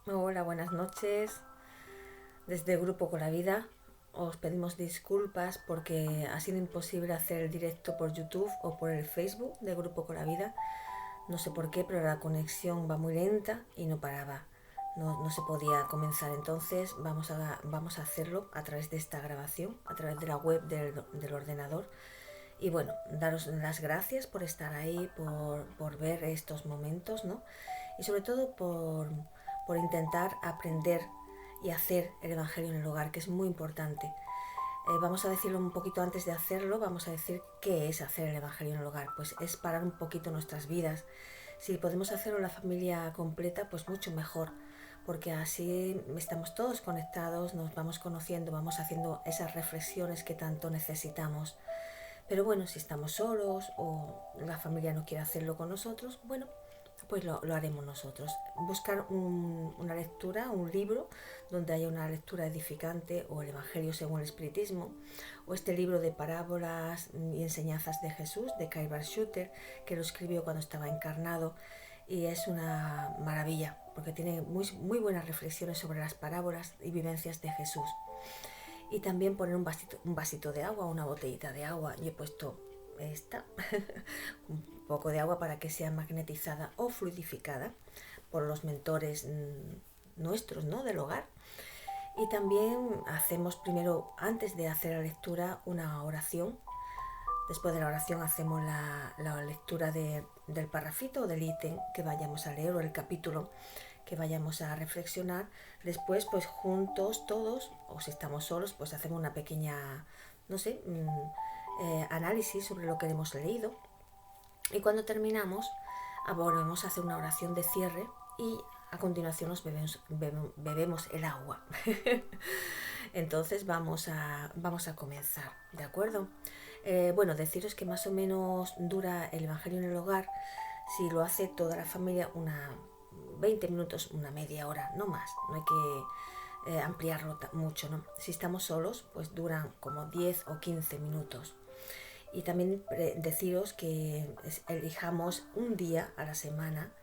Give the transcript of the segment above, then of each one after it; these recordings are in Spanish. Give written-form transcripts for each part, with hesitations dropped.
Hola, buenas noches. Desde Grupo Con la Vida os pedimos disculpas porque ha sido imposible hacer el directo por YouTube o por el Facebook de Grupo Con la Vida. No sé por qué, pero la conexión va muy lenta y no paraba. No se podía comenzar, entonces vamos a hacerlo a través de esta grabación, a través de la web del ordenador. Y bueno, daros las gracias por estar ahí, por ver estos momentos, ¿no? Y sobre todo por intentar aprender y hacer el Evangelio en el hogar, que es muy importante. Vamos a decirlo un poquito antes de hacerlo, vamos a decir qué es hacer el Evangelio en el hogar. Pues es parar un poquito nuestras vidas. Si podemos hacerlo la familia completa, pues mucho mejor, porque así estamos todos conectados, nos vamos conociendo, vamos haciendo esas reflexiones que tanto necesitamos. Pero bueno, si estamos solos o la familia no quiere hacerlo con nosotros, bueno, pues lo haremos nosotros. Buscar una lectura, un libro donde haya una lectura edificante, o el Evangelio según el Espiritismo, o este libro de parábolas y enseñanzas de Jesús, de Kai Schutter, que lo escribió cuando estaba encarnado, y es una maravilla porque tiene muy buenas reflexiones sobre las parábolas y vivencias de Jesús. Y también poner un vasito de agua, una botellita de agua. Yo he puesto esta, un poco de agua para que sea magnetizada o fluidificada por los mentores nuestros, ¿no? Del hogar. Y también hacemos primero, antes de hacer la lectura, una oración. Después de la oración hacemos la lectura del parrafito o del ítem que vayamos a leer, o el capítulo que vayamos a reflexionar. Después, pues juntos todos, o si estamos solos, pues hacemos una pequeña, no sé, análisis sobre lo que hemos leído. Y cuando terminamos, volvemos a hacer una oración de cierre y a continuación nos bebemos el agua. Entonces vamos a comenzar, ¿de acuerdo? Bueno, deciros que más o menos dura el Evangelio en el hogar, si lo hace toda la familia, 20 minutos, una media hora, no más. No hay que ampliarlo mucho, ¿no? Si estamos solos, pues duran como 10 o 15 minutos. Y también deciros que elijamos un día a la semana,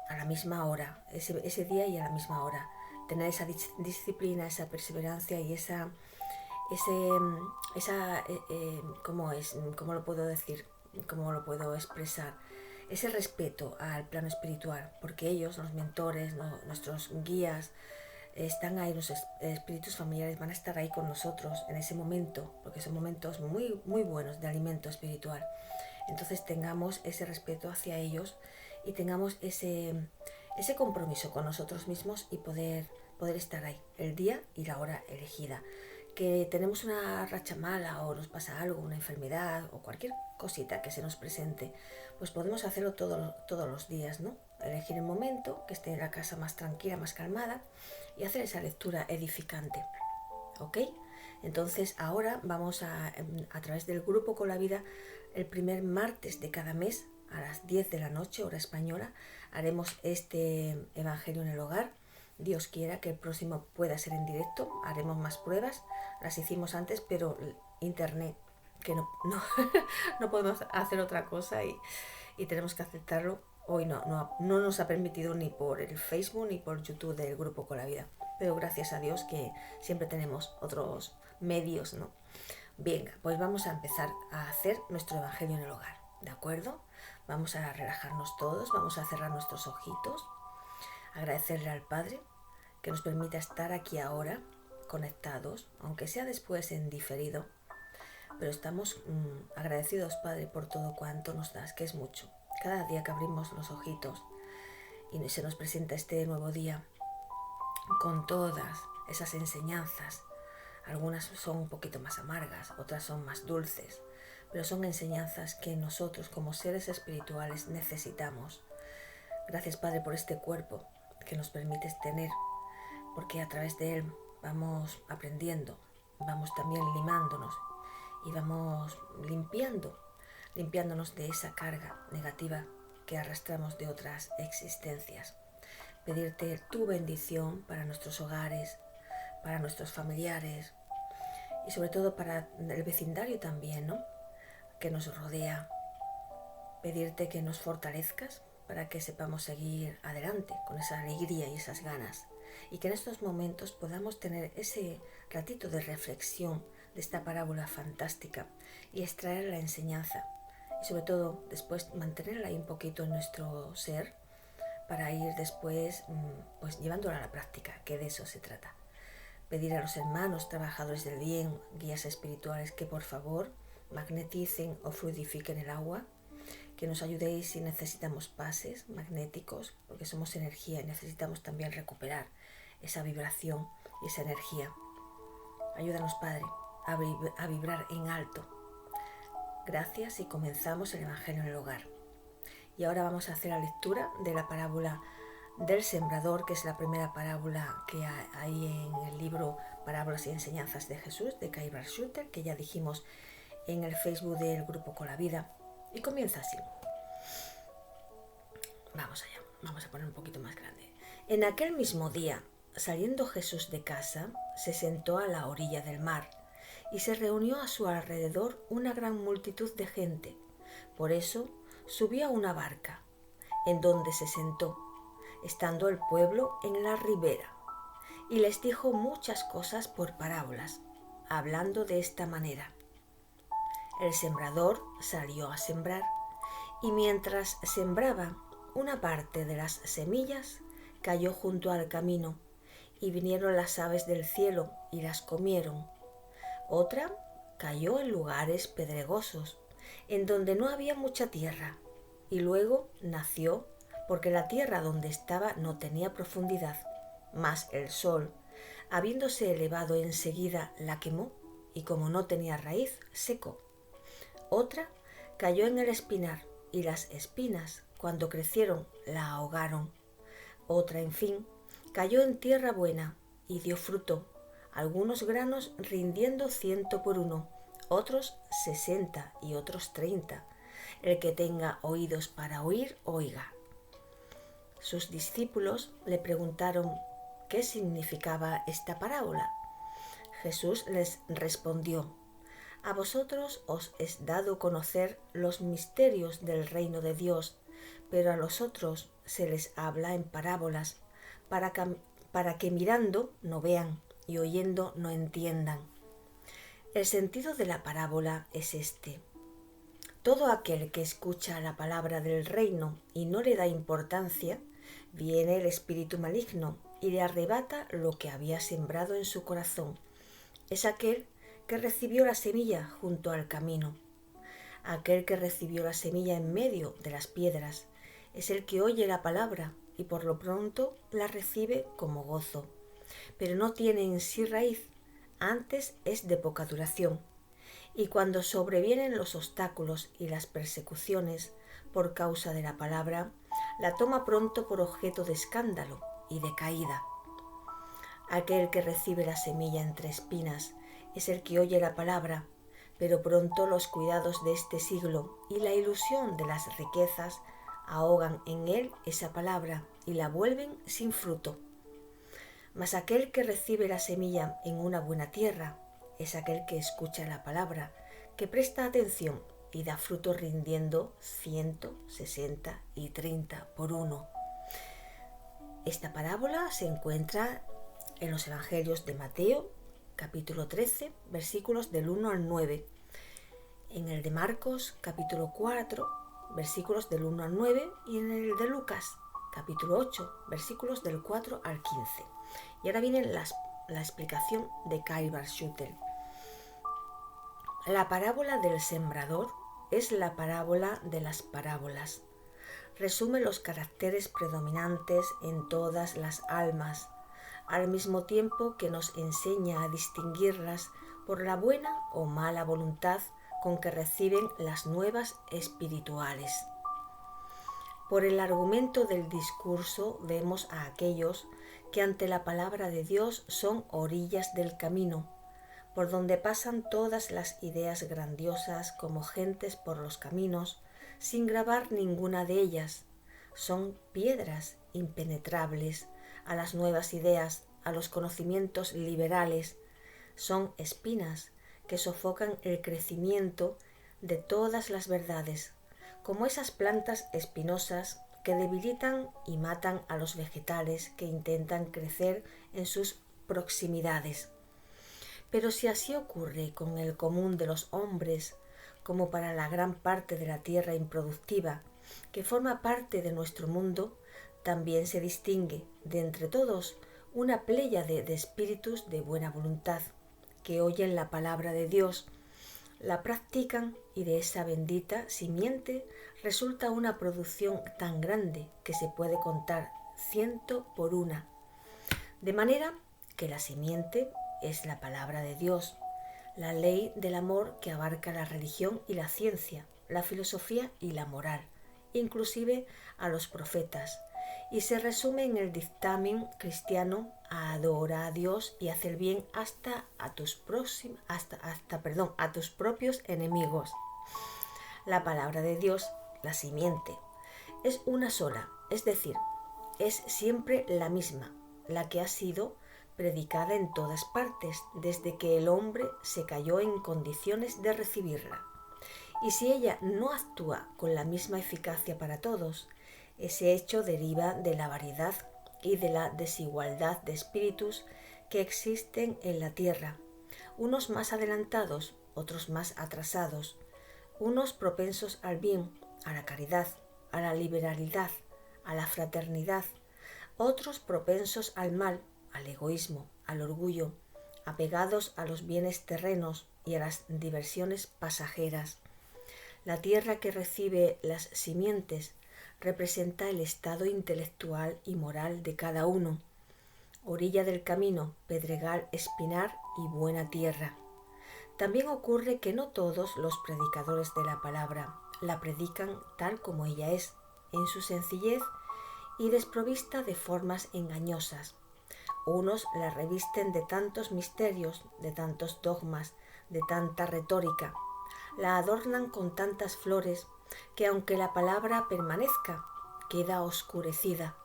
a la misma hora, ese día y a la misma hora. Tener esa disciplina, esa perseverancia y ¿cómo es? ¿Cómo lo puedo decir? ¿Cómo lo puedo expresar? Ese respeto al plano espiritual, porque ellos, los mentores, nuestros guías, están ahí, los espíritus familiares van a estar ahí con nosotros en ese momento, porque son momentos muy buenos de alimento espiritual. Entonces tengamos ese respeto hacia ellos y tengamos ese compromiso con nosotros mismos y poder estar ahí el día y la hora elegida. Que tenemos una racha mala o nos pasa algo, una enfermedad o cualquier cosita que se nos presente, pues podemos hacerlo todos los días, ¿no? Elegir el momento, que esté en la casa más tranquila, más calmada, y hacer esa lectura edificante, ¿ok? Entonces ahora vamos a través del Grupo Con la Vida, el primer martes de cada mes a las 10 de la noche, hora española, haremos este Evangelio en el hogar. Dios quiera que el próximo pueda ser en directo, haremos más pruebas, las hicimos antes, pero internet, que no podemos hacer otra cosa, y tenemos que aceptarlo. Hoy no nos ha permitido ni por el Facebook ni por YouTube del Grupo Con la Vida. Pero gracias a Dios que siempre tenemos otros medios, ¿no? Venga, pues vamos a empezar a hacer nuestro Evangelio en el hogar, ¿de acuerdo? Vamos a relajarnos todos, vamos a cerrar nuestros ojitos, agradecerle al Padre que nos permita estar aquí ahora, conectados, aunque sea después en diferido, pero estamos agradecidos, Padre, por todo cuanto nos das, que es mucho. Cada día que abrimos los ojitos y se nos presenta este nuevo día con todas esas enseñanzas, algunas son un poquito más amargas, otras son más dulces, pero son enseñanzas que nosotros como seres espirituales necesitamos. Gracias, Padre, por este cuerpo que nos permites tener, porque a través de él vamos aprendiendo, vamos también limándonos y vamos limpiándonos de esa carga negativa que arrastramos de otras existencias. Pedirte tu bendición para nuestros hogares, para nuestros familiares y sobre todo para el vecindario también, ¿no? Que nos rodea. Pedirte que nos fortalezcas para que sepamos seguir adelante con esa alegría y esas ganas. Y que en estos momentos podamos tener ese ratito de reflexión de esta parábola fantástica y extraer la enseñanza. Y sobre todo después mantenerla ahí un poquito en nuestro ser para ir después pues llevándola a la práctica, que de eso se trata. Pedir a los hermanos trabajadores del bien, guías espirituales, que por favor magneticen o fluidifiquen el agua, que nos ayudéis si necesitamos pases magnéticos, porque somos energía y necesitamos también recuperar esa vibración y esa energía. Ayúdanos, Padre, a vibrar en alto. Gracias y comenzamos el Evangelio en el hogar. Y ahora vamos a hacer la lectura de la parábola del sembrador, que es la primera parábola que hay en el libro Parábolas y Enseñanzas de Jesús, de Kai Bar Schutter, que ya dijimos en el Facebook del Grupo Con la Vida. Y comienza así. Vamos allá, vamos a poner un poquito más grande. En aquel mismo día, saliendo Jesús de casa, se sentó a la orilla del mar y se reunió a su alrededor una gran multitud de gente. Por eso subió a una barca, en donde se sentó, estando el pueblo en la ribera, y les dijo muchas cosas por parábolas, hablando de esta manera. El sembrador salió a sembrar, y mientras sembraba, una parte de las semillas cayó junto al camino, y vinieron las aves del cielo y las comieron. Otra cayó en lugares pedregosos, en donde no había mucha tierra, y luego nació, porque la tierra donde estaba no tenía profundidad, mas el sol, habiéndose elevado enseguida, la quemó, y como no tenía raíz, secó. Otra cayó en el espinar, y las espinas, cuando crecieron, la ahogaron. Otra, en fin, cayó en tierra buena, y dio fruto, algunos granos rindiendo 100 por 1, otros 60 y otros 30. El que tenga oídos para oír, oiga. Sus discípulos le preguntaron qué significaba esta parábola. Jesús les respondió: a vosotros os es dado conocer los misterios del reino de Dios, pero a los otros se les habla en parábolas, para que mirando no vean y oyendo no entiendan. El sentido de la parábola es este: todo aquel que escucha la palabra del reino y no le da importancia, viene el espíritu maligno y le arrebata lo que había sembrado en su corazón. Es aquel que recibió la semilla junto al camino. Aquel que recibió la semilla en medio de las piedras es el que oye la palabra y por lo pronto la recibe como gozo, pero no tiene en sí raíz, antes es de poca duración. Y cuando sobrevienen los obstáculos y las persecuciones por causa de la palabra, la toma pronto por objeto de escándalo y de caída. Aquel que recibe la semilla entre espinas es el que oye la palabra, pero pronto los cuidados de este siglo y la ilusión de las riquezas ahogan en él esa palabra y la vuelven sin fruto. Mas aquel que recibe la semilla en una buena tierra es aquel que escucha la palabra, que presta atención y da fruto rindiendo 100, 60 y 30 por 1. Esta parábola se encuentra en los Evangelios de Mateo, capítulo 13, versículos del 1 al 9, en el de Marcos, capítulo 4, versículos del 1 al 9, y en el de Lucas, capítulo 8, versículos del 4 al 15. Y ahora viene la explicación de Kai Bar Schutter. La parábola del sembrador es la parábola de las parábolas. Resume los caracteres predominantes en todas las almas, al mismo tiempo que nos enseña a distinguirlas por la buena o mala voluntad con que reciben las nuevas espirituales. Por el argumento del discurso vemos a aquellos que ante la palabra de Dios son orillas del camino, por donde pasan todas las ideas grandiosas como gentes por los caminos, sin grabar ninguna de ellas. Son piedras impenetrables a las nuevas ideas, a los conocimientos liberales. Son espinas que sofocan el crecimiento de todas las verdades, como esas plantas espinosas que debilitan y matan a los vegetales que intentan crecer en sus proximidades. Pero si así ocurre con el común de los hombres, como para la gran parte de la tierra improductiva, que forma parte de nuestro mundo, también se distingue de entre todos una pléyade de espíritus de buena voluntad, que oyen la palabra de Dios, la practican y de esa bendita simiente resulta una producción tan grande que se puede contar 100 por una. De manera que la simiente es la palabra de Dios, la ley del amor que abarca la religión y la ciencia, la filosofía y la moral, inclusive a los profetas, y se resume en el dictamen cristiano: adora a Dios y haz el bien hasta a tus propios enemigos. La palabra de Dios, la simiente, es una sola, es decir, es siempre la misma, la que ha sido predicada en todas partes desde que el hombre se cayó en condiciones de recibirla. Y si ella no actúa con la misma eficacia para todos, ese hecho deriva de la variedad y de la desigualdad de espíritus que existen en la tierra, unos más adelantados, otros más atrasados, unos propensos al bien, a la caridad, a la liberalidad, a la fraternidad, otros propensos al mal, al egoísmo, al orgullo, apegados a los bienes terrenos y a las diversiones pasajeras. La tierra que recibe las simientes representa el estado intelectual y moral de cada uno. Orilla del camino, pedregal, espinar y buena tierra. También ocurre que no todos los predicadores de la palabra la predican tal como ella es, en su sencillez y desprovista de formas engañosas. Unos la revisten de tantos misterios, de tantos dogmas, de tanta retórica. La adornan con tantas flores que aunque la palabra permanezca, queda oscurecida,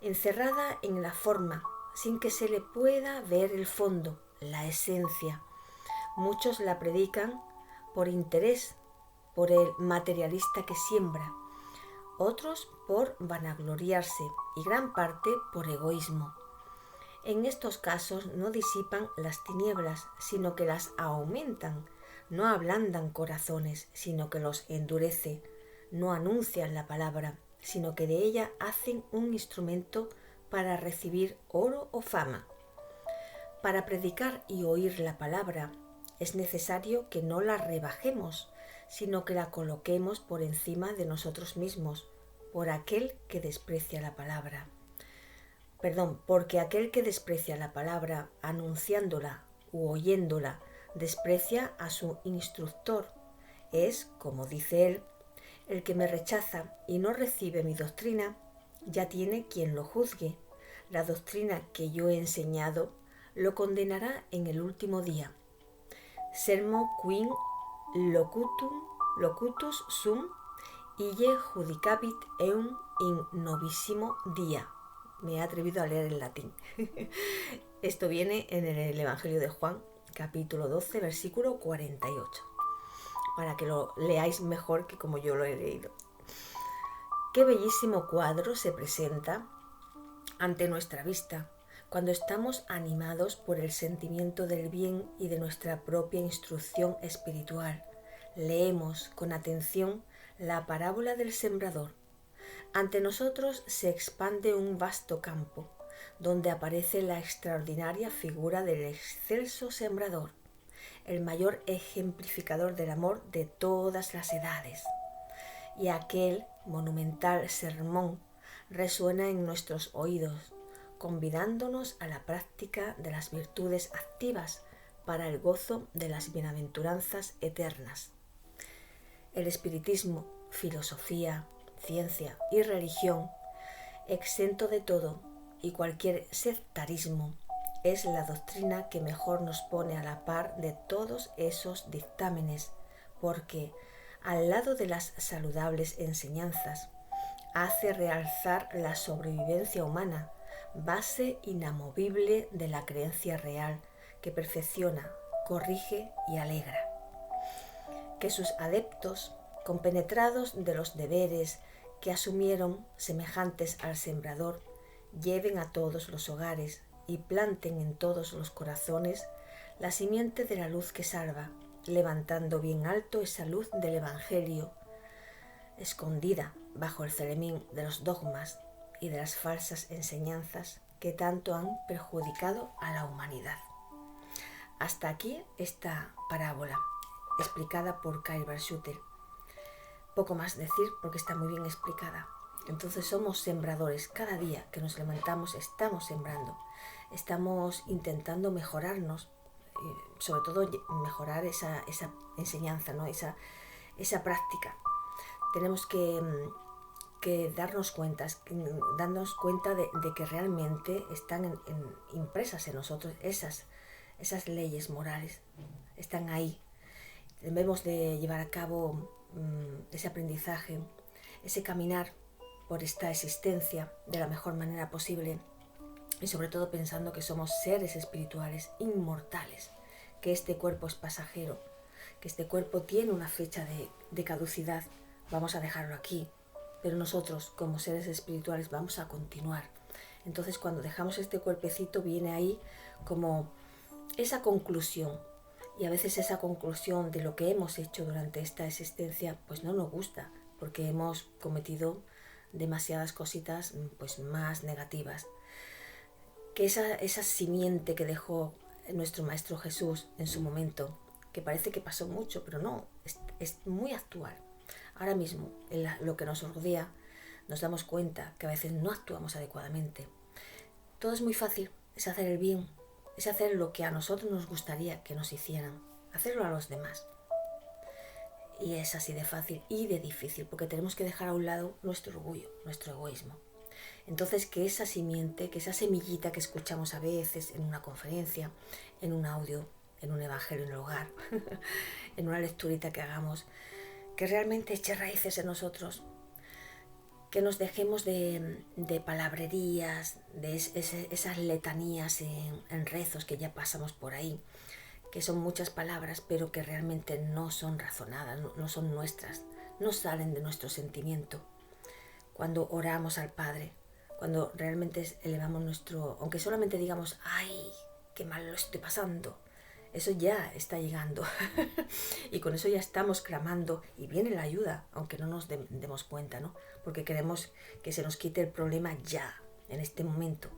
encerrada en la forma, sin que se le pueda ver el fondo, la esencia. Muchos la predican por interés, por el materialista que siembra, otros por vanagloriarse y gran parte por egoísmo. En estos casos no disipan las tinieblas, sino que las aumentan, no ablandan corazones, sino que los endurece, no anuncian la palabra, sino que de ella hacen un instrumento para recibir oro o fama. Para predicar y oír la palabra es necesario que no la rebajemos, sino que la coloquemos por encima de nosotros mismos, por aquel que desprecia la palabra. Porque aquel que desprecia la palabra anunciándola u oyéndola desprecia a su instructor. Es, como dice él, el que me rechaza y no recibe mi doctrina, ya tiene quien lo juzgue. La doctrina que yo he enseñado lo condenará en el último día. Sermo quin locutus sum ille judicabit eum in novissimo dia. Me he atrevido a leer en latín. Esto viene en el Evangelio de Juan, capítulo 12, versículo 48, para que lo leáis mejor que como yo lo he leído. Qué bellísimo cuadro se presenta ante nuestra vista cuando estamos animados por el sentimiento del bien y de nuestra propia instrucción espiritual. Leemos con atención la parábola del sembrador. Ante nosotros se expande un vasto campo, donde aparece la extraordinaria figura del excelso sembrador, el mayor ejemplificador del amor de todas las edades. Y aquel monumental sermón resuena en nuestros oídos, convidándonos a la práctica de las virtudes activas para el gozo de las bienaventuranzas eternas. El espiritismo, filosofía, ciencia y religión, exento de todo y cualquier sectarismo, es la doctrina que mejor nos pone a la par de todos esos dictámenes, porque, al lado de las saludables enseñanzas, hace realzar la sobrevivencia humana, base inamovible de la creencia real que perfecciona, corrige y alegra. Que sus adeptos, compenetrados de los deberes que asumieron semejantes al sembrador, lleven a todos los hogares y planten en todos los corazones la simiente de la luz que salva, levantando bien alto esa luz del Evangelio, escondida bajo el celemín de los dogmas y de las falsas enseñanzas que tanto han perjudicado a la humanidad. Hasta aquí esta parábola, explicada por Kyle Barshooter. Poco más decir porque está muy bien explicada. Entonces somos sembradores. Cada día que nos levantamos estamos sembrando. Estamos intentando mejorarnos, sobre todo mejorar esa enseñanza, ¿no? esa práctica. Tenemos que darnos cuenta de que realmente están impresas en nosotros esas leyes morales. Están ahí. Debemos de llevar a cabo ese aprendizaje, ese caminar por esta existencia de la mejor manera posible y sobre todo pensando que somos seres espirituales inmortales, que este cuerpo es pasajero, que este cuerpo tiene una fecha de caducidad, vamos a dejarlo aquí, pero nosotros como seres espirituales vamos a continuar. Entonces cuando dejamos este cuerpecito viene ahí como esa conclusión. Y a veces esa conclusión de lo que hemos hecho durante esta existencia pues no nos gusta, porque hemos cometido demasiadas cositas pues más negativas. Que esa simiente que dejó nuestro Maestro Jesús en su momento, que parece que pasó mucho, pero no, es muy actual. Ahora mismo, en lo que nos rodea, nos damos cuenta que a veces no actuamos adecuadamente. Todo es muy fácil, es hacer el bien, es hacer lo que a nosotros nos gustaría que nos hicieran, hacerlo a los demás. Y es así de fácil y de difícil, porque tenemos que dejar a un lado nuestro orgullo, nuestro egoísmo. Entonces que esa simiente, que esa semillita que escuchamos a veces en una conferencia, en un audio, en un evangelio en el hogar, en una lecturita que hagamos, que realmente eche raíces en nosotros, que nos dejemos de palabrerías, de esas letanías en rezos que ya pasamos por ahí, que son muchas palabras, pero que realmente no son razonadas, no son nuestras, no salen de nuestro sentimiento. Cuando oramos al Padre, cuando realmente elevamos aunque solamente digamos, ¡ay, qué mal lo estoy pasando!, eso ya está llegando y con eso ya estamos clamando y viene la ayuda, aunque no nos demos cuenta, ¿no? Porque queremos que se nos quite el problema ya, en este momento,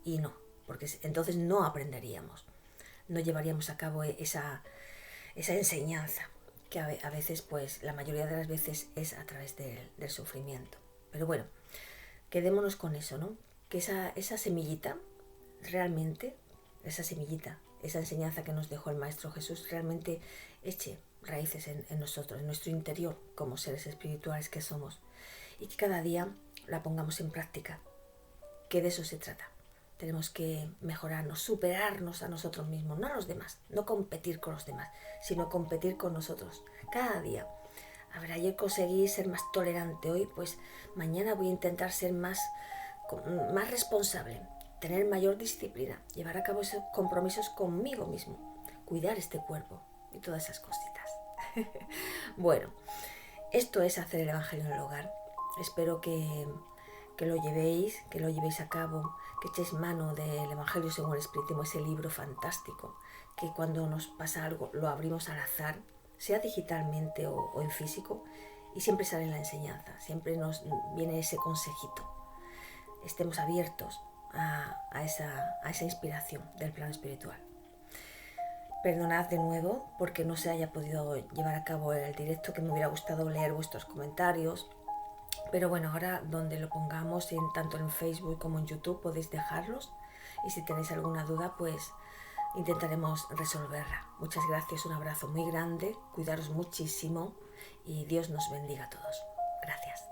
y no, porque entonces no aprenderíamos, no llevaríamos a cabo esa enseñanza, que a veces, pues la mayoría de las veces es a través del sufrimiento. Pero bueno, quedémonos con eso, ¿no? Que esa semillita, realmente, esa semillita, esa enseñanza que nos dejó el Maestro Jesús realmente eche raíces en nosotros, en nuestro interior, como seres espirituales que somos, y que cada día la pongamos en práctica, que de eso se trata. Tenemos que mejorarnos, superarnos a nosotros mismos, no a los demás, no competir con los demás, sino competir con nosotros, cada día. A ver, ayer conseguí ser más tolerante, hoy pues mañana voy a intentar ser más responsable, tener mayor disciplina, llevar a cabo esos compromisos conmigo mismo, cuidar este cuerpo y todas esas cositas. Bueno, esto es hacer el Evangelio en el hogar. Espero que lo llevéis a cabo, que echéis mano del Evangelio según el Espiritismo, ese libro fantástico, que cuando nos pasa algo lo abrimos al azar, sea digitalmente o en físico, y siempre sale la enseñanza, siempre nos viene ese consejito. Estemos abiertos a esa inspiración del plano espiritual. Perdonad de nuevo porque no se haya podido llevar a cabo el directo, que me hubiera gustado leer vuestros comentarios, pero bueno, ahora donde lo pongamos, tanto en Facebook como en YouTube, podéis dejarlos, y si tenéis alguna duda pues intentaremos resolverla. Muchas gracias, un abrazo muy grande, cuidaros muchísimo y Dios nos bendiga a todos. Gracias.